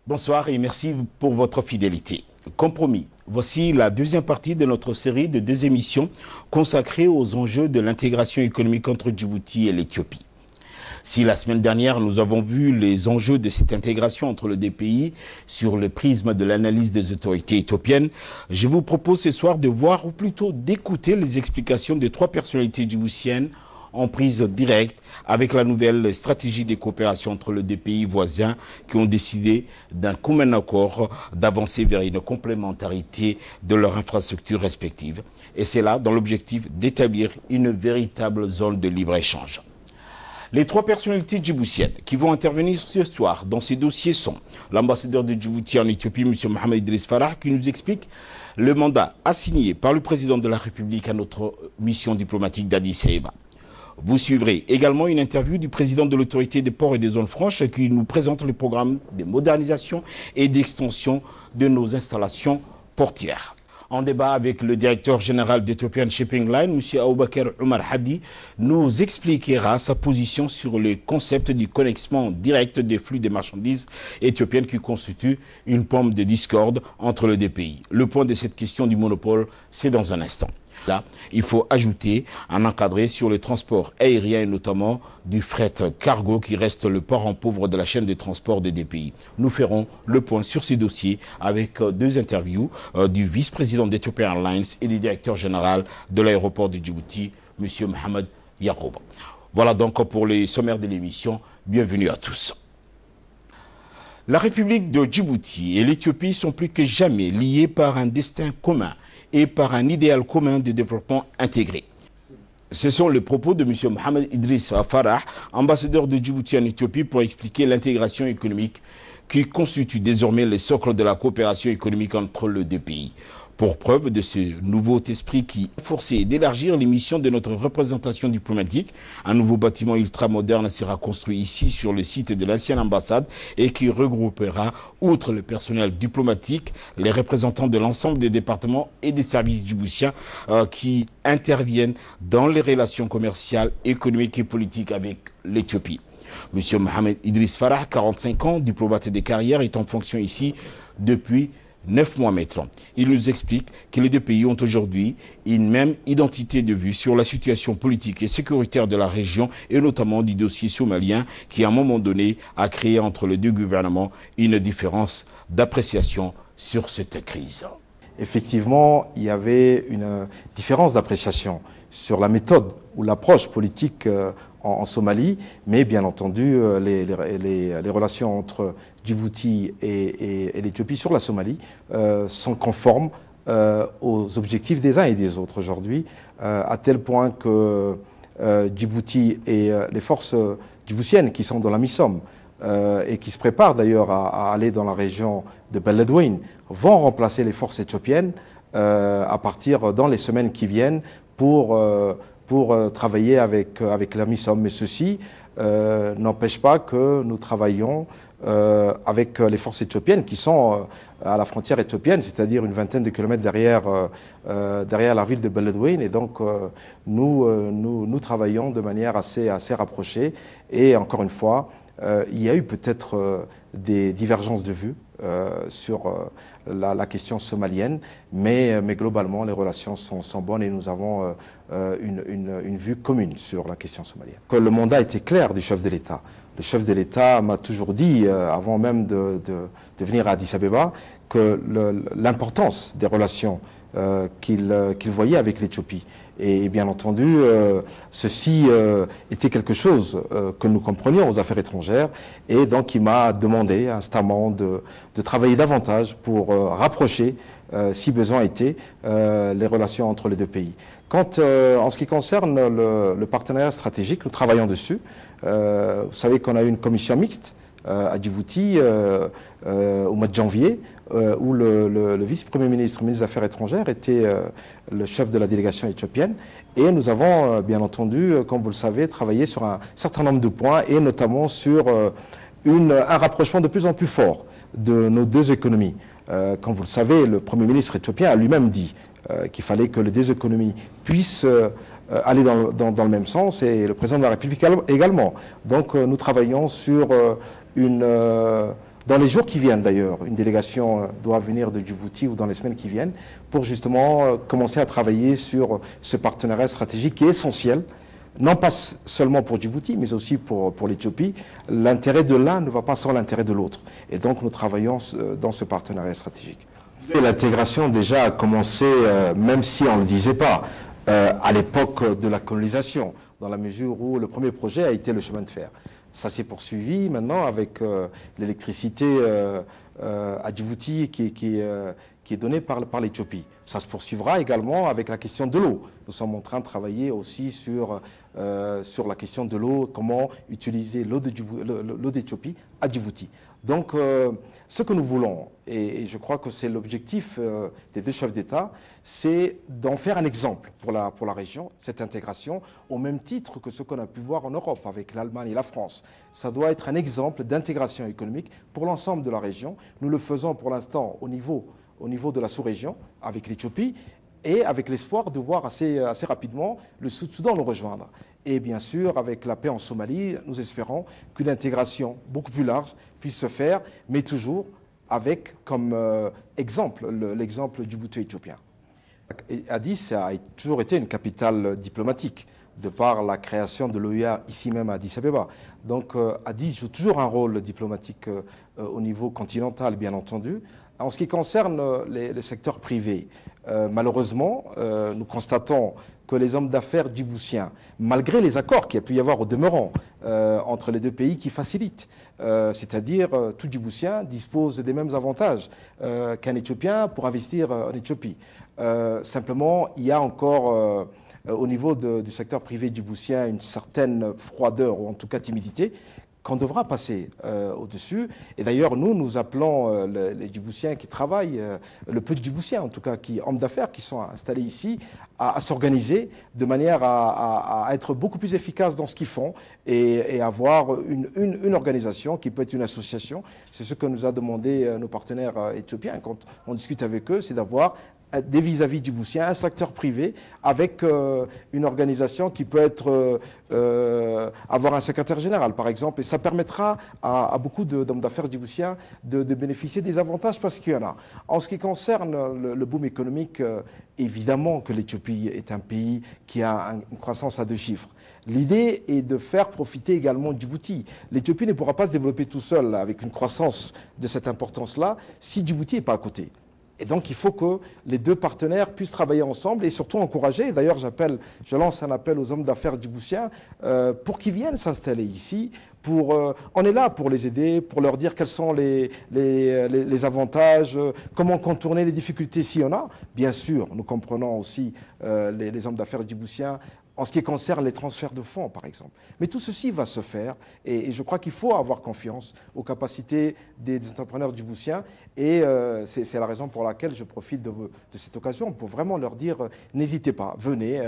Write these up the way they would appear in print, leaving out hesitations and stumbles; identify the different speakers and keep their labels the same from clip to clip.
Speaker 1: Bonsoir et merci pour votre fidélité. Comme promis, voici la deuxième partie de notre série de 2 émissions consacrées aux enjeux de l'intégration économique entre Djibouti et l'Éthiopie. Si la semaine dernière, nous avons vu les enjeux de cette intégration entre les 2 pays sur le prisme de l'analyse des autorités éthiopiennes, je vous propose ce soir de voir, ou plutôt d'écouter les explications de 3 personnalités djiboutiennes en prise directe avec la nouvelle stratégie de coopération entre les 2 pays voisins qui ont décidé d'un commun accord d'avancer vers une complémentarité de leurs infrastructures respectives. Et c'est là dans l'objectif d'établir une véritable zone de libre-échange. Les 3 personnalités djiboutiennes qui vont intervenir ce soir dans ces dossiers sont l'ambassadeur de Djibouti en Éthiopie, M. Mohamed Idriss Farah, qui nous explique le mandat assigné par le président de la République à notre mission diplomatique d'Addis Abeba. Vous suivrez également une interview du président de l'autorité des ports et des zones franches qui nous présente le programme de modernisation et d'extension de nos installations portières. En débat avec le directeur général d'Ethiopian Shipping Line, M. Aboubakar Omar Hadi, nous expliquera sa position sur le concept du connexement direct des flux des marchandises éthiopiennes qui constitue une pomme de discorde entre les 2 pays. Le point de cette question du monopole, c'est dans un instant. Là, il faut ajouter un encadré sur le transport aérien et notamment du fret cargo qui reste le parent pauvre de la chaîne de transport des 2 pays. Nous ferons le point sur ces dossiers avec 2 interviews du vice-président d'Ethiopian Airlines et du directeur général de l'aéroport de Djibouti, M. Mohamed Yacoub. Voilà donc pour les sommaires de l'émission. Bienvenue à tous. La République de Djibouti et l'Éthiopie sont plus que jamais liées par un destin commun et par un idéal commun de développement intégré. Ce sont les propos de M. Mohamed Idriss Farah, ambassadeur de Djibouti en Éthiopie, pour expliquer l'intégration économique qui constitue désormais le socle de la coopération économique entre les 2 pays. Pour preuve de ce nouveau esprit qui est forcé d'élargir les missions de notre représentation diplomatique, un nouveau bâtiment ultramoderne sera construit ici sur le site de l'ancienne ambassade et qui regroupera, outre le personnel diplomatique, les représentants de l'ensemble des départements et des services djiboutiens qui interviennent dans les relations commerciales, économiques et politiques avec l'Éthiopie. M. Mohamed Idriss Farah, 45 ans, diplomate de carrière, est en fonction ici depuis 9 mois maintenant. Il nous explique que les 2 pays ont aujourd'hui une même identité de vue sur la situation politique et sécuritaire de la région et notamment du dossier somalien qui à un moment donné a créé entre les 2 gouvernements une différence d'appréciation sur cette crise.
Speaker 2: Effectivement, il y avait une différence d'appréciation sur la méthode ou l'approche politique en Somalie, mais bien entendu, les relations entre Djibouti et l'Éthiopie sur la Somalie sont conformes aux objectifs des uns et des autres aujourd'hui, à tel point que Djibouti et les forces djiboutiennes qui sont dans la MISOM et qui se préparent d'ailleurs à aller dans la région de Beledweyne vont remplacer les forces éthiopiennes à partir dans les semaines qui viennent pour travailler avec la MISOM. Mais ceci n'empêche pas que nous travaillons avec les forces éthiopiennes qui sont à la frontière éthiopienne, c'est-à-dire une vingtaine de kilomètres derrière la ville de Beledweyne. Et donc nous travaillons de manière assez rapprochée. Et encore une fois, il y a eu peut-être des divergences de vues sur la question somalienne, mais globalement les relations sont bonnes et nous avons une vue commune sur la question somalienne. Le mandat était clair du chef de l'État. Le chef de l'État m'a toujours dit, avant même de venir à Addis Abeba, que l'importance des relations qu'il voyait avec l'Éthiopie. Et bien entendu, ceci était quelque chose que nous comprenions aux affaires étrangères. Et donc, il m'a demandé instamment de travailler davantage pour rapprocher, si besoin était, les relations entre les 2 pays. En ce qui concerne le partenariat stratégique, nous travaillons dessus. Vous savez qu'on a eu une commission mixte à Djibouti au mois de janvier, où le vice-premier ministre, ministre des Affaires étrangères, était le chef de la délégation éthiopienne. Et nous avons, bien entendu, comme vous le savez, travaillé sur un certain nombre de points, et notamment sur un rapprochement de plus en plus fort de nos 2 économies. Comme vous le savez, le Premier ministre éthiopien a lui-même dit qu'il fallait que les 2 économies puissent aller dans le même sens, et le président de la République également. Donc nous travaillons sur Dans les jours qui viennent d'ailleurs, une délégation doit venir de Djibouti ou dans les semaines qui viennent pour justement commencer à travailler sur ce partenariat stratégique qui est essentiel, non pas seulement pour Djibouti, mais aussi pour l'Éthiopie. L'intérêt de l'un ne va pas sans l'intérêt de l'autre. Et donc nous travaillons dans ce partenariat stratégique. L'intégration déjà a commencé, même si on ne le disait pas, à l'époque de la colonisation, dans la mesure où le premier projet a été le chemin de fer. Ça s'est poursuivi maintenant avec l'électricité à Djibouti qui est donnée par l'Éthiopie. Ça se poursuivra également avec la question de l'eau. Nous sommes en train de travailler aussi sur la question de l'eau, comment utiliser l'eau d'Éthiopie à Djibouti. Donc, ce que nous voulons, et je crois que c'est l'objectif des deux chefs d'État, c'est d'en faire un exemple pour la région, cette intégration, au même titre que ce qu'on a pu voir en Europe avec l'Allemagne et la France. Ça doit être un exemple d'intégration économique pour l'ensemble de la région. Nous le faisons pour l'instant au niveau de la sous-région avec l'Éthiopie et avec l'espoir de voir assez rapidement le Sud-Soudan nous rejoindre. Et bien sûr, avec la paix en Somalie, nous espérons qu'une intégration beaucoup plus large puisse se faire, mais toujours avec comme exemple l'exemple du Djibouti éthiopien. Addis a toujours été une capitale diplomatique, de par la création de l'OUA ici même à Addis Abeba. Donc Addis joue toujours un rôle diplomatique au niveau continental, bien entendu. En ce qui concerne les secteurs privés, malheureusement, nous constatons que les hommes d'affaires djiboutiens, malgré les accords qu'il y a pu y avoir au demeurant entre les deux pays qui facilitent, c'est-à-dire tout Djiboutien dispose des mêmes avantages qu'un Éthiopien pour investir en Éthiopie. Simplement, il y a encore au niveau du secteur privé djiboutien une certaine froideur ou en tout cas timidité qu'on devra passer au-dessus. Et d'ailleurs, nous appelons les Djiboutiens qui travaillent, le peu de Djiboutiens en tout cas, hommes d'affaires qui sont installés ici, à s'organiser de manière à être beaucoup plus efficaces dans ce qu'ils font et avoir une organisation qui peut être une association. C'est ce que nous a demandé nos partenaires éthiopiens quand on discute avec eux, c'est d'avoir des vis-à-vis djiboutiens, un secteur privé avec une organisation qui peut être avoir un secrétaire général par exemple, et ça permettra à beaucoup d'hommes d'affaires djiboutiens de bénéficier des avantages parce qu'il y en a. En ce qui concerne le boom économique, évidemment que l'Éthiopie est un pays qui a une croissance à 2 chiffres. L'idée est de faire profiter également Djibouti. L'Éthiopie ne pourra pas se développer tout seul avec une croissance de cette importance-là si Djibouti n'est pas à côté. Et donc, il faut que les deux partenaires puissent travailler ensemble et surtout encourager. D'ailleurs, je lance un appel aux hommes d'affaires djiboutiens pour qu'ils viennent s'installer ici. On est là pour les aider, pour leur dire quels sont les avantages, comment contourner les difficultés s'il y en a. Bien sûr, nous comprenons aussi les hommes d'affaires djiboutiens en ce qui concerne les transferts de fonds, par exemple. Mais tout ceci va se faire et je crois qu'il faut avoir confiance aux capacités des entrepreneurs djiboutiens et c'est la raison pour laquelle je profite de cette occasion pour vraiment leur dire n'hésitez pas, venez,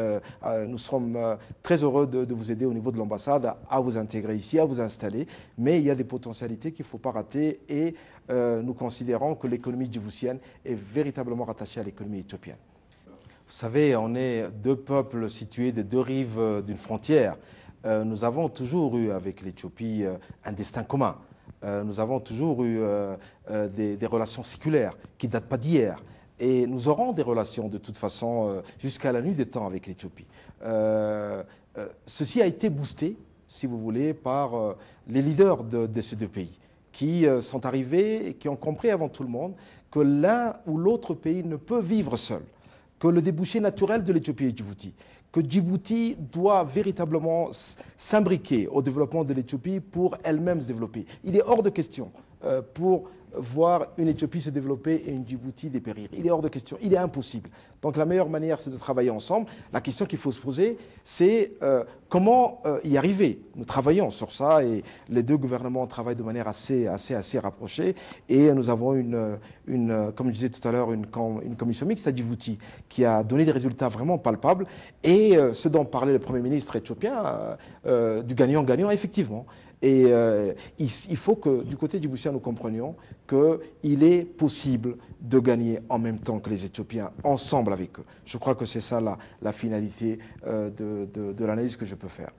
Speaker 2: nous sommes très heureux de vous aider au niveau de l'ambassade à vous intégrer ici, à vous installer, mais il y a des potentialités qu'il ne faut pas rater et nous considérons que l'économie djiboutienne est véritablement rattachée à l'économie éthiopienne. Vous savez, on est deux peuples situés des deux rives d'une frontière. Nous avons toujours eu avec l'Éthiopie un destin commun. Nous avons toujours eu des relations séculaires qui ne datent pas d'hier. Et nous aurons des relations de toute façon jusqu'à la nuit des temps avec l'Éthiopie. Ceci a été boosté, si vous voulez, par les leaders de ces deux pays qui sont arrivés et qui ont compris avant tout le monde que l'un ou l'autre pays ne peut vivre seul, que le débouché naturel de l'Éthiopie est Djibouti, que Djibouti doit véritablement s'imbriquer au développement de l'Éthiopie pour elle-même se développer. Il est hors de question pour voir une Éthiopie se développer et une Djibouti dépérir. Il est hors de question, il est impossible. Donc la meilleure manière, c'est de travailler ensemble. La question qu'il faut se poser, c'est comment y arriver. Nous travaillons sur ça et les deux gouvernements travaillent de manière assez rapprochée. Et nous avons comme je disais tout à l'heure, une commission mixte à Djibouti qui a donné des résultats vraiment palpables. Et ce dont parlait le Premier ministre éthiopien, du gagnant-gagnant, effectivement. Et il faut que du côté djiboutien, nous comprenions qu'il est possible de gagner en même temps que les Éthiopiens, ensemble avec eux. Je crois que c'est ça la finalité de l'analyse que je peux faire.